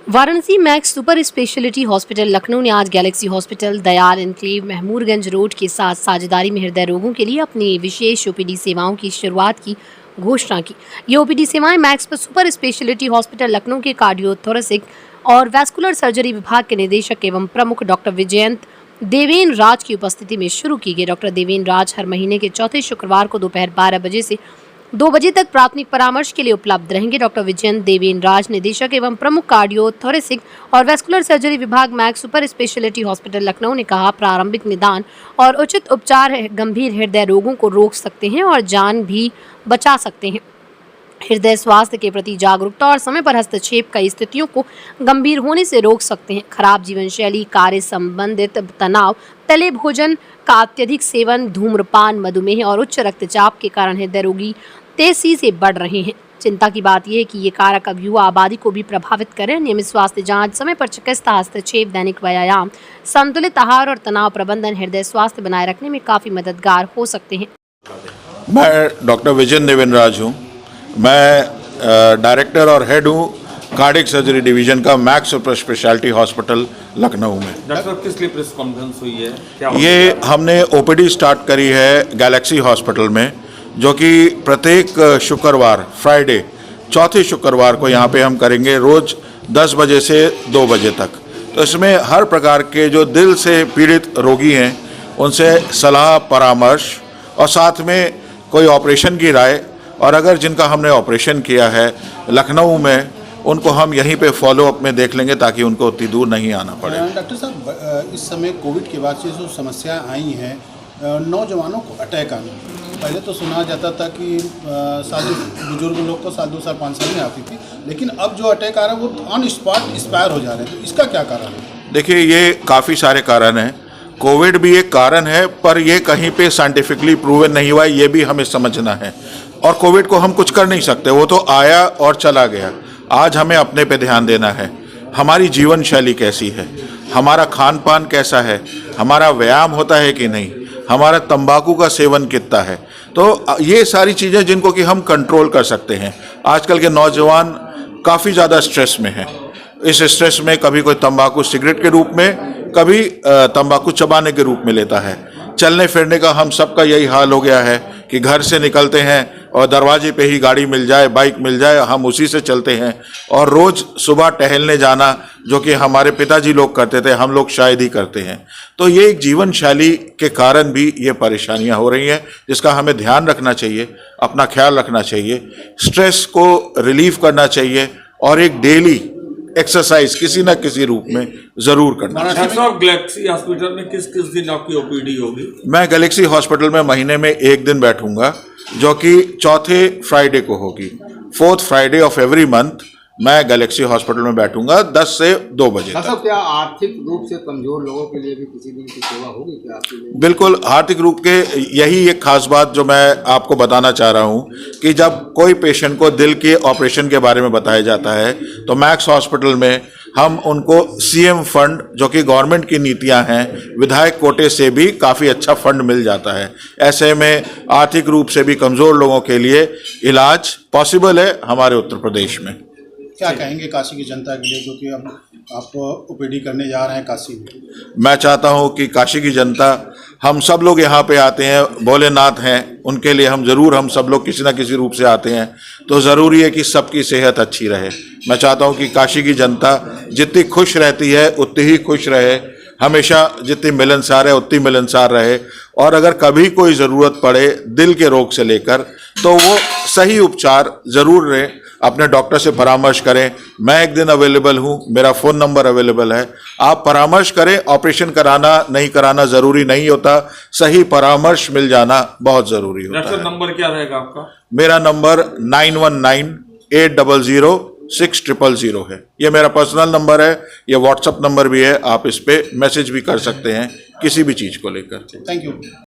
Varanasi Max super speciality hospital Lucknow ने आज Galaxy hospital, Dayal enclave, Mahmoodganj road के साथ साझेदारी में हृदय रोगों के लिए अपनी विशेष ओपीडी सेवाओं की शुरुआत की घोषणा की। ये ओपीडी सेवाएं max super speciality hospital Lucknow के कार्डियोथोरेसिक और वैस्कुलर सर्जरी विभाग के निदेशक एवं प्रमुख डॉक्टर विजयंत देवेन राज की उपस्थिति में शुरू की गई। डॉक्टर देवेन राज हर महीने के चौथे शुक्रवार को दोपहर 12 बजे से 2 बजे तक प्राथमिक परामर्श के लिए उपलब्ध रहेंगे। डॉक्टर विजयंत देवेन राज, निदेशक एवं प्रमुख कार्डियोथोरेसिक और वैस्कुलर सर्जरी विभाग max super speciality hospital Lucknow ने कहा, प्रारंभिक निदान और उचित उपचार गंभीर हृदय रोगों को रोक सकते हैं और जान भी बचा सकते हैं। हृदय स्वास्थ्य के प्रति जागरूकता और समय पर हस्तक्षेप कई स्थितियों को गंभीर होने से रोक सकते हैं। खराब जीवन शैली, कार्य संबंधित तनाव, तले भोजन का अत्यधिक सेवन, धूम्रपान, मधुमेह और उच्च रक्तचाप के कारण हृदय रोगी तेजी से बढ़ रहे हैं। चिंता की बात यह है कि ये कारक अब युवा आबादी को भी प्रभावित करें। नियमित स्वास्थ्य जांच, समय पर चिकित्सा हस्तक्षेप, दैनिक व्यायाम, संतुलित आहार और तनाव प्रबंधन हृदय स्वास्थ्य बनाए रखने में काफ़ी मददगार हो सकते हैं। मैं डॉक्टर विजयंत देवेन राज हूँ। मैं डायरेक्टर और हेड हूँ कार्डियक सर्जरी डिवीजन का max super speciality hospital Lucknow में। डॉक्टर साहब, किस लिए प्रेस कॉन्फ्रेंस हुई है? क्या ये हमने ओपीडी स्टार्ट करी है गैलेक्सी हॉस्पिटल में, जो कि प्रत्येक शुक्रवार, फ्राइडे, चौथे शुक्रवार को यहाँ पे हम करेंगे, रोज़ 10 बजे से 2 बजे तक। तो इसमें हर प्रकार के जो दिल से पीड़ित रोगी हैं उनसे सलाह, परामर्श और साथ में कोई ऑपरेशन की राय, और अगर जिनका हमने ऑपरेशन किया है लखनऊ में, उनको हम यहीं पे फॉलोअप में देख लेंगे ताकि उनको उतनी दूर नहीं आना पड़े। डॉक्टर साहब, इस समय कोविड के बाद से जो समस्याएं आई हैं, नौजवानों को अटैक आना, पहले तो सुना जाता था कि बुजुर्ग लोग को साल 2 साल 5 साल में आती थी, लेकिन अब जो अटैक आ रहा है वो ऑन स्पॉट एक्सपायर हो जा रहे हैं। तो इसका क्या कारण है? देखिए, ये काफ़ी सारे कारण हैं। कोविड भी एक कारण है, पर ये कहीं पे साइंटिफिकली प्रूवन नहीं हुआ है, ये भी हमें समझना है। और कोविड को हम कुछ कर नहीं सकते, वो तो आया और चला गया। आज हमें अपने पे ध्यान देना है। हमारी जीवन शैली कैसी है, हमारा खान पान कैसा है, हमारा व्यायाम होता है कि नहीं, हमारा तंबाकू का सेवन कितना है। तो ये सारी चीज़ें जिनको कि हम कंट्रोल कर सकते हैं। आजकल के नौजवान काफ़ी ज़्यादा स्ट्रेस में हैं। इस स्ट्रेस में कभी कोई तंबाकू सिगरेट के रूप में, कभी तंबाकू चबाने के रूप में लेता है। चलने फिरने का हम सबका यही हाल हो गया है कि घर से निकलते हैं और दरवाजे पे ही गाड़ी मिल जाए, बाइक मिल जाए, हम उसी से चलते हैं। और रोज़ सुबह टहलने जाना, जो कि हमारे पिताजी लोग करते थे, हम लोग शायद ही करते हैं। तो ये एक जीवन शैली के कारण भी ये परेशानियां हो रही हैं, जिसका हमें ध्यान रखना चाहिए, अपना ख्याल रखना चाहिए, स्ट्रेस को रिलीव करना चाहिए और एक डेली एक्सरसाइज किसी न किसी रूप में जरूर करना। गैलेक्सी हॉस्पिटल में किस किस दिन आपकी ओपीडी होगी? मैं गैलेक्सी हॉस्पिटल में महीने में 1 दिन बैठूंगा, जो कि चौथे फ्राइडे को होगी। 4th Friday of every month मैं गैलेक्सी हॉस्पिटल में बैठूंगा 10 से 2 बजे तक। क्या आर्थिक रूप से कमजोर लोगों के लिए भी किसी दिन की सेवा होगी क्या आपके लिए? बिल्कुल, आर्थिक रूप के यही एक खास बात जो मैं आपको बताना चाह रहा हूं कि जब कोई पेशेंट को दिल के ऑपरेशन के बारे में बताया जाता है, तो मैक्स हॉस्पिटल में हम उनको सीएम फंड, जो कि गवर्नमेंट की नीतियां हैं, विधायक कोटे से भी काफ़ी अच्छा फंड मिल जाता है। ऐसे में आर्थिक रूप से भी कमज़ोर लोगों के लिए इलाज पॉसिबल है हमारे उत्तर प्रदेश में। क्या कहेंगे काशी की जनता के लिए, जो कि अब आप ओपीडी करने जा रहे हैं काशी में? मैं चाहता हूं कि काशी की जनता, हम सब लोग यहाँ पे आते हैं, भोलेनाथ हैं, उनके लिए हम सब लोग किसी न किसी रूप से आते हैं, तो ज़रूरी है कि सबकी सेहत अच्छी रहे। मैं चाहता हूं कि काशी की जनता जितनी खुश रहती है उतनी ही खुश रहे, हमेशा जितनी मिलनसार है उतनी मिलनसार रहे। और अगर कभी कोई ज़रूरत पड़े दिल के रोग से लेकर, तो वो सही उपचार ज़रूर लें, अपने डॉक्टर से परामर्श करें। मैं 1 दिन अवेलेबल हूँ, मेरा फ़ोन नंबर अवेलेबल है। आप परामर्श करें। ऑपरेशन कराना नहीं कराना ज़रूरी नहीं होता, सही परामर्श मिल जाना बहुत ज़रूरी होता है। नंबर क्या रहेगा आपका? मेरा नंबर 9198006000 है। ये मेरा पर्सनल नंबर है, ये व्हाट्सअप नंबर भी है। आप इस पर मैसेज भी कर सकते हैं किसी भी चीज़ को लेकर। Thank you.